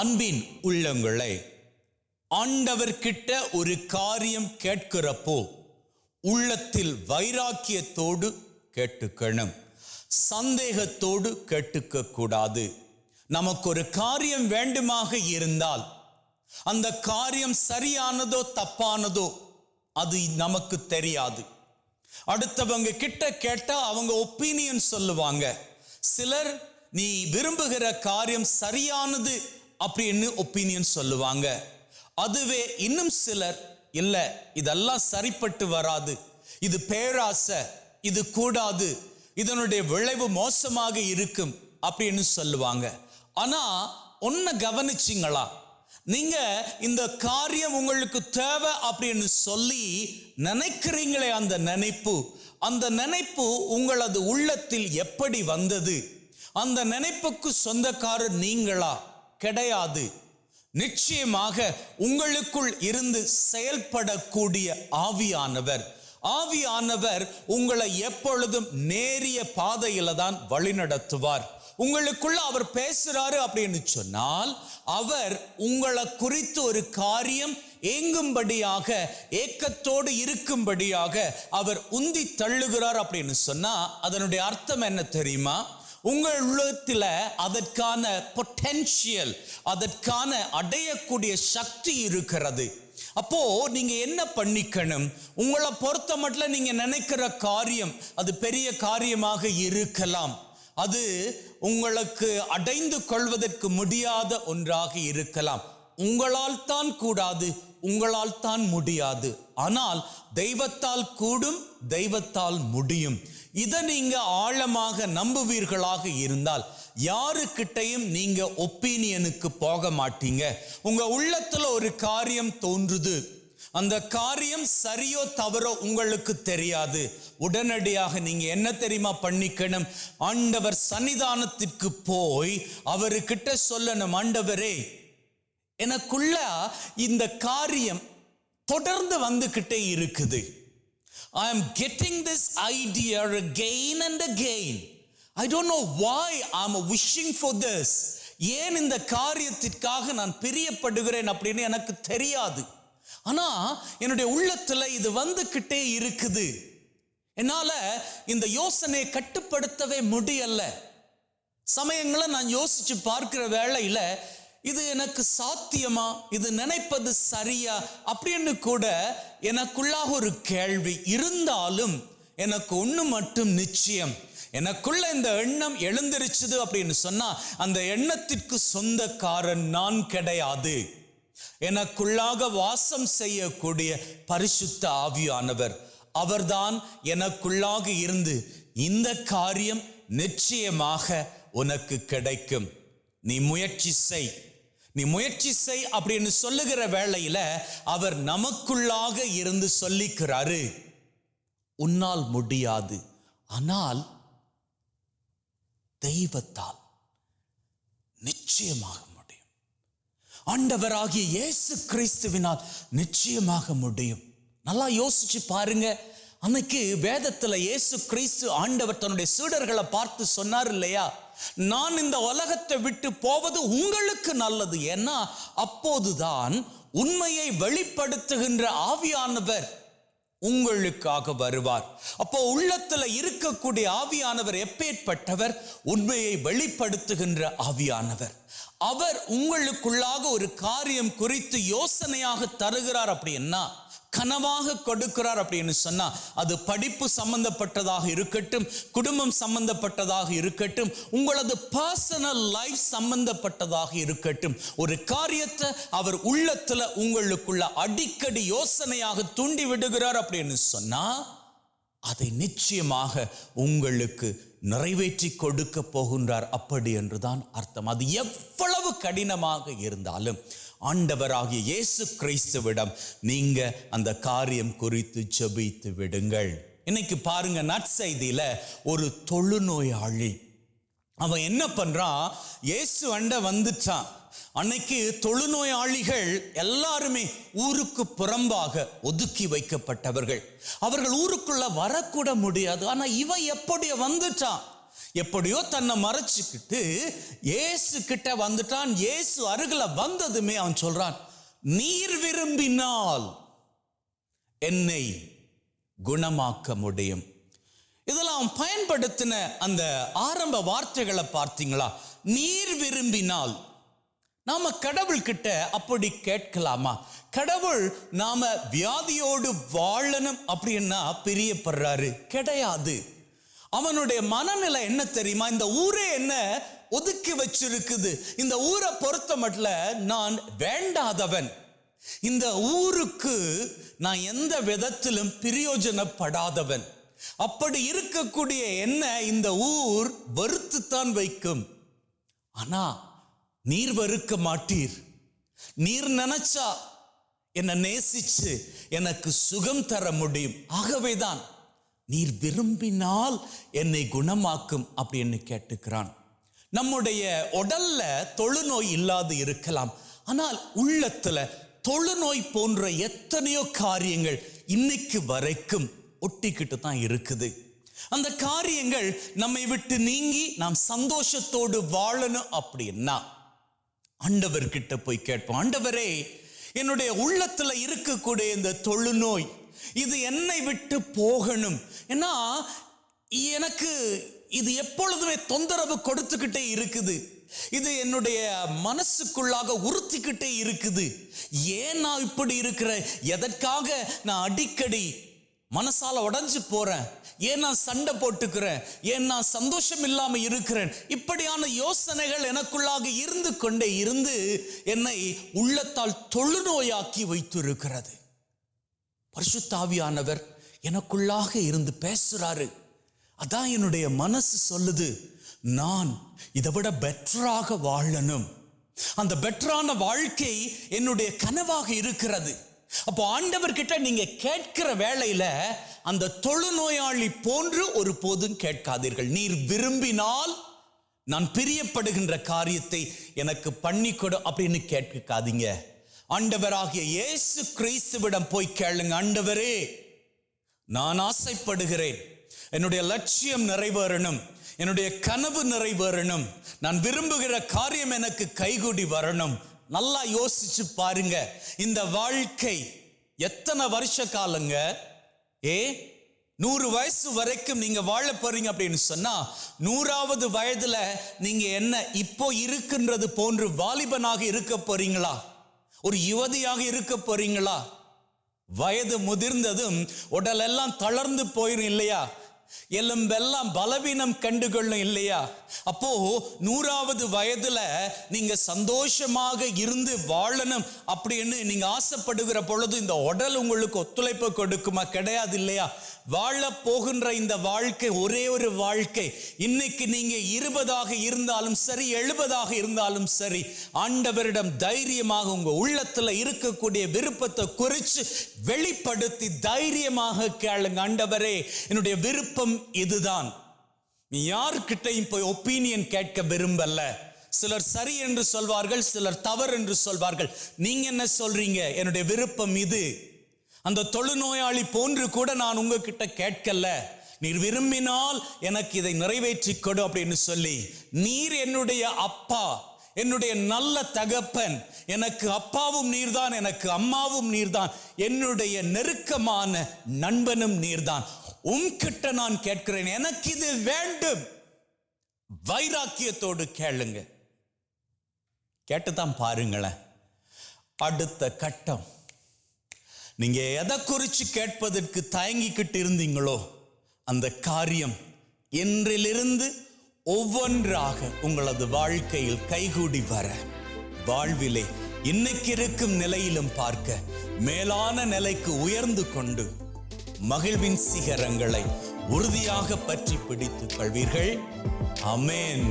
அன்பின் உள்ளங்களே, ஆண்டவர்கிட்ட ஒரு காரியம் கேட்கிறப்போ உள்ளத்தில் வைராக்கியத்தோடு கேட்டுக்கணும், சந்தேகத்தோடு கேட்டுக்க கூடாது. நமக்கு ஒரு காரியம் வேண்டுமாக இருந்தால் அந்த காரியம் சரியானதோ தப்பானதோ அது நமக்கு தெரியாது. அடுத்தவங்க கிட்ட கேட்டா அவங்க ஒப்பீனியன் சொல்லுவாங்க. சிலர் நீ விரும்புகிற காரியம் சரியானது அப்படின்னு ஒப்பீனியன் சொல்லுவாங்க. அதுவே இன்னும் சிலர் இல்ல, இதெல்லாம் சரிப்பட்டு வராது, இது பேராசை, இது கூடாது, இதனுடைய விளைவு மோசமாக இருக்கும் அப்படின்னு சொல்லுவாங்க. ஆனா ஒன்ன கவனிச்சிங்களா? நீங்க இந்த காரியம் உங்களுக்கு தேவை அப்படின்னு சொல்லி நினைக்கிறீங்களே, அந்த நினைப்பு உங்களது உள்ளத்தில் எப்படி வந்தது? அந்த நினைப்புக்கு சொந்தக்காரர் நீங்களா? கிடையாது. நிச்சயமாக உங்களுக்குள் இருந்து செயல்படக்கூடிய ஆவியானவர் உங்களை எப்பொழுதும் நேரிய பாதையில தான் வழிநடத்துவார். உங்களுக்குள்ள அவர் பேசுறாரு அப்படின்னு சொன்னால் அவர் உங்களை குறித்து ஒரு காரியம் ஏங்கும்படியாக, ஏக்கத்தோடு இருக்கும்படியாக அவர் உந்தி தள்ளுகிறார் அப்படின்னு சொன்னா அதனுடைய அர்த்தம் என்ன தெரியுமா? உங்கள் உள்ளத்தில் அதற்கான பொட்டென்ஷியல், அதற்கான அடையக்கூடிய சக்தி இருக்கிறது. அப்போ நீங்க என்ன பண்ணிக்கணும்? உங்களை பொறுத்த மட்டும் நீங்க நினைக்கிற காரியம் அது பெரிய காரியமாக இருக்கலாம், அது உங்களுக்கு அடைந்து கொள்வதற்கு முடியாத ஒன்றாக இருக்கலாம். உங்களால் தான் கூடாது, உங்களால் தான் முடியாது. ஆனால் தெய்வத்தால் கூடும், தெய்வத்தால் முடியும். இதை நீங்க ஆழமாக நம்புவீர்களாக இருந்தால் யாருக்கிட்டையும் நீங்க ஒப்பீனியனுக்கு போக மாட்டீங்க. உங்க உள்ளத்துல ஒரு காரியம் தோன்றுது, அந்த காரியம் சரியோ தவறோ உங்களுக்கு தெரியாது. உடனடியாக நீங்க என்ன தெரியுமா பண்ணிக்கணும்? ஆண்டவர் சன்னிதானத்திற்கு போய் அவர்கிட்ட சொல்லணும், ஆண்டவரே, எனக்குள்ள இந்த காரியம் தொடர்ந்து வந்துகிட்டே இருக்குது. I am getting this idea again and again. I don't know why I'm wishing for this. ஏன் இந்த காரியத்திற்காக நான் பிரியப்படுகிறேன் அப்படின்னு எனக்கு தெரியாது. ஆனா என்னுடைய உள்ளத்துல இது வந்துகிட்டே இருக்குது. என்னால இந்த யோசனையை கட்டுப்படுத்தவே முடியல. சமயங்களை நான் யோசிச்சு பார்க்கிற வேளையில இது எனக்கு சாத்தியமா, இது நினைப்பது சரியா அப்படின்னு கூட எனக்குள்ளாக ஒரு கேள்வி இருந்தாலும் எனக்கு ஒண்ணு மட்டும் நிச்சயம், எனக்குள்ள இந்த எண்ணம் எழுந்திருச்சுது அப்படின்னு சொன்னா அந்த எண்ணத்திற்கு சொந்தக்காரன் நான் கிடையாது. எனக்குள்ளாக வாசம் செய்யக்கூடிய பரிசுத்த ஆவியானவர், அவர்தான் எனக்குள்ளாக இருந்து இந்த காரியம் நிச்சயமாக உனக்கு கிடைக்கும், நீ முயற்சி செய் அப்படின்னு சொல்லுகிற வேளையில அவர் நமக்குள்ளாக இருந்து சொல்லிக்கிறாரு, உன்னால் முடியாது, ஆனால் தெய்வத்தால் நிச்சயமாக முடியும். ஆண்டவராகிய இயேசு கிறிஸ்துவினால் நிச்சயமாக முடியும். நல்லா யோசிச்சு பாருங்க. அன்னைக்கு வேதத்துல இயேசு கிறிஸ்து ஆண்டவர் தன்னுடைய சீடர்களை பார்த்து சொன்னார் இல்லையா, நான் இந்த உலகத்தை விட்டு போவது உங்களுக்கு நல்லது. ஏன்னா அப்போதுதான் உண்மையை வெளிப்படுத்துகின்ற ஆவியானவர் உங்களுக்காக வருவார். அப்போ உள்ளத்துல இருக்கக்கூடிய ஆவியானவர் எப்பேற்பட்டவர்? உண்மையை வெளிப்படுத்துகின்ற ஆவியானவர். அவர் உங்களுக்குள்ளாக ஒரு காரியம் குறித்து யோசனையாக தருகிறார் அப்படின்னா, கனவாக கொடுக்கிறார் அப்படின்னு சொன்னா, அது படிப்பு சம்பந்தப்பட்டதாக இருக்கட்டும், குடும்பம் சம்பந்தப்பட்டதாக இருக்கட்டும், உங்களது பர்சனல் லைஃப் சம்பந்தப்பட்டதாக இருக்கட்டும், ஒரு காரியத்தை அவர் உள்ளத்துல உங்களுக்குள்ள அடிக்கடி யோசனையாக தூண்டி விடுகிறார் அப்படின்னு சொன்னா அதை நிச்சயமாக உங்களுக்கு நிறைவேற்றி கொடுக்க போகின்றார். அப்படி என்றுதான் அர்த்தம். அது எவ்வளவு கடினமாக இருந்தாலும் ஆண்டவராகிய இயேசு கிறிஸ்துவிடம் நீங்க அந்த காரியம் குறித்து ஜெபித்து விடுங்கள். இன்னைக்கு பாருங்க, நற்செய்தியில ஒரு தொழுநோயாளி அவன் என்ன பண்றான்? இயேசு அண்ட வந்துட்டான். அன்னைக்கு தொழுநோயாளிகள் எல்லாருமே ஊருக்கு புறம்பாக ஒதுக்கி வைக்கப்பட்டவர்கள். அவர்கள் ஊருக்குள்ள வரக்கூட முடியாது. ஆனா இவன் எப்படி வந்துட்டான்? எப்படியோ தன்னை மறைச்சுக்கிட்டு இயேசு கிட்ட வந்துட்டான். இயேசு அருகில வந்ததுமே அவன் சொல்றான், நீர் விரும்பினால் என்னை குணமாக்க முடியும். இதெல்லாம் அவன் பயன்படுத்தின அந்த ஆரம்ப வார்த்தைகளை பார்த்தீங்களா? நீர் விரும்பினால். நாம கடவுள் கிட்ட அப்படி கேட்கலாமா? கடவுள் நாம வியாதியோடு வாழணும் அப்படின்னா பிரியப்படுறாரு? கிடையாது. அவனுடைய மனநிலை என்ன தெரியுமா? இந்த ஊரே என்ன ஒதுக்கி வச்சிருக்குது, இந்த ஊரை பொறுத்த மட்டும் நான் வேண்டாதவன், இந்த ஊருக்கு நான் எந்த விதத்திலும் பிரயோஜனப்படாதவன். அப்படி இருக்கக்கூடிய என்ன இந்த ஊர் வெறுத்துத்தான் வைக்கும். ஆனா நீர் வெறுக்க மாட்டீர். நீர் நினைச்சா என்னை நேசிச்சு எனக்கு சுகம் தர முடியும். ஆகவேதான் நீர் விரும்பினால் என்னை குணமாக்கும் அப்படின்னு கேட்டுக்கிறான். நம்முடைய உடல்ல தொழுநோய் இல்லாது இருக்கலாம், ஆனால் உள்ளத்துல தொழுநோய் போன்ற எத்தனையோ காரியங்கள் இன்னைக்கு வரைக்கும் ஒட்டிக்கிட்டு தான் இருக்குது. அந்த காரியங்கள் நம்மை விட்டு நீங்கி நாம் சந்தோஷத்தோடு வாழணும் அப்படின்னா ஆண்டவர்கிட்ட போய் கேட்போம். ஆண்டவரே, என்னுடைய உள்ளத்துல இருக்கக்கூடிய இந்த தொழுநோய் இது என்னை விட்டு போகணும். ஏன்னா எனக்கு இது எப்பொழுதுமே தொந்தரவு கொடுத்துக்கிட்டே இருக்குது. இது என்னுடைய மனசுக்குள்ளாக உறுத்திக்கிட்டே இருக்குது. ஏன் நான் இப்படி இருக்கிறேன்? எதற்காக நான் அடிக்கடி மனசால உடைஞ்சு போறேன்? ஏன் நான் சண்டை போட்டுக்கிறேன்? ஏன் நான் சந்தோஷம் இல்லாம இருக்கிறேன்? இப்படியான யோசனைகள் எனக்குள்ளாக இருந்து கொண்டே இருந்து என்னை உள்ளத்தால் தொழுநோயாக்கி வைத்திருக்கிறது. பரிசுத்த ஆவியானவர் எனக்குள்ளாக இருந்து பேசுறாரு. அதான் என்னுடைய மனசு சொல்லுது, நான் இதை விட பெட்டராக வாழணும். அந்த பெட்டரான வாழ்க்கை என்னுடைய கனவாக இருக்கிறது. அப்போ ஆண்டவர் கிட்ட நீங்க கேட்கிற வேளையில அந்த தொழுநோயாளி போன்று ஒரு போதும் கேட்காதீர்கள். நீர் விரும்பினால் நான் பிரியப்படுகின்ற காரியத்தை எனக்கு பண்ணி கொடு அப்படின்னு கேட்காதீங்க. ஆண்டவராகிய இயேசு கிறிஸ்துவிடம் போய் கேளுங்க. ஆண்டவரே, நான் ஆசைப்படுகிறேன், என்னுடைய லட்சியம் நிறைவேறணும், என்னுடைய கனவு நிறைவேறணும், நான் விரும்புகிற காரியம் எனக்கு கைகூடி வரணும். நல்லா யோசிச்சு பாருங்க, இந்த வாழ்க்கை எத்தனை வருஷ காலங்க? 100 வயசு வரைக்கும் நீங்க வாழ போறீங்க அப்படின்னு சொன்னா 100வது வயதுல நீங்க என்ன இப்போ இருக்கின்றது போன்று வாலிபனாக இருக்க போறீங்களா? ஒரு யுவதியாக இருக்க போறீங்களா? வயது முதிர்ந்ததும் உடல் எல்லாம் தளர்ந்து போயிரும் இல்லையா? எலும்பெல்லாம் பலவீனம் கண்டுகொள்ளும் இல்லையா? அப்போ 100வது வயதுல நீங்க சந்தோஷமாக இருந்து வாழணும் அப்படின்னு நீங்க ஆசைப்படுகிற பொழுது இந்த உடல் உங்களுக்கு ஒத்துழைப்பு கொடுக்குமா? கிடையாது இல்லையா? வாழ போகின்ற இந்த வாழ்க்கை ஒரே ஒரு வாழ்க்கை. இன்னைக்கு நீங்க 20ஆக இருந்தாலும் சரி, 70ஆக இருந்தாலும் சரி, ஆண்டவரிடம் தைரியமாக உங்க உள்ளத்துல இருக்கக்கூடிய விருப்பத்தை குறித்து வெளிப்படுத்தி தைரியமாக கேளுங்க. ஆண்டவரே, என்னுடைய விருப்பம் இதுதான். நீ யாருக்கிட்டையும் போய் ஒப்பீனியன் கேட்க விரும்பல. சிலர் சரி என்று சொல்வார்கள், சிலர் தவறு என்று சொல்வார்கள். நீங்க என்ன சொல்றீங்க? என்னுடைய விருப்பம் இது. அந்த தொழுநோயாளி போன்று கூட நான் உங்ககிட்ட கேட்கல. நீர் விரும்பினால் எனக்கு இதை நிறைவேற்றி கொடு அப்படின்னு சொல்லி, நீர் என்னுடைய அப்பா, என்னுடைய நல்ல தகப்பன், எனக்கு அப்பாவும் நீர்தான், எனக்கு அம்மாவும் நீர்தான், என்னுடைய நெருக்கமான நண்பனும் நீர்தான். உன்கிட்ட நான் கேட்கிறேன், எனக்கு இது வேண்டும். வைராக்கியத்தோடு கேளுங்க. கேட்டுதான் பாருங்களேன். அடுத்த கட்டம், நீங்க எதை குறித்து கேட்பதற்கு தயங்கிக்கிட்டு இருந்தீங்களோ அந்த காரியம் இன்றிலிருந்து ஒவ்வொன்றாக உங்களது வாழ்க்கையில் கைகூடி வர, வாழ்விலே இன்னைக்கு இருக்கும் நிலையிலும் பார்க்க மேலான நிலைக்கு உயர்ந்து கொண்டு மகிழ்வின் சிகரங்களை உறுதியாக பற்றி பிடித்துக் கொள்வீர்கள். ஆமென்.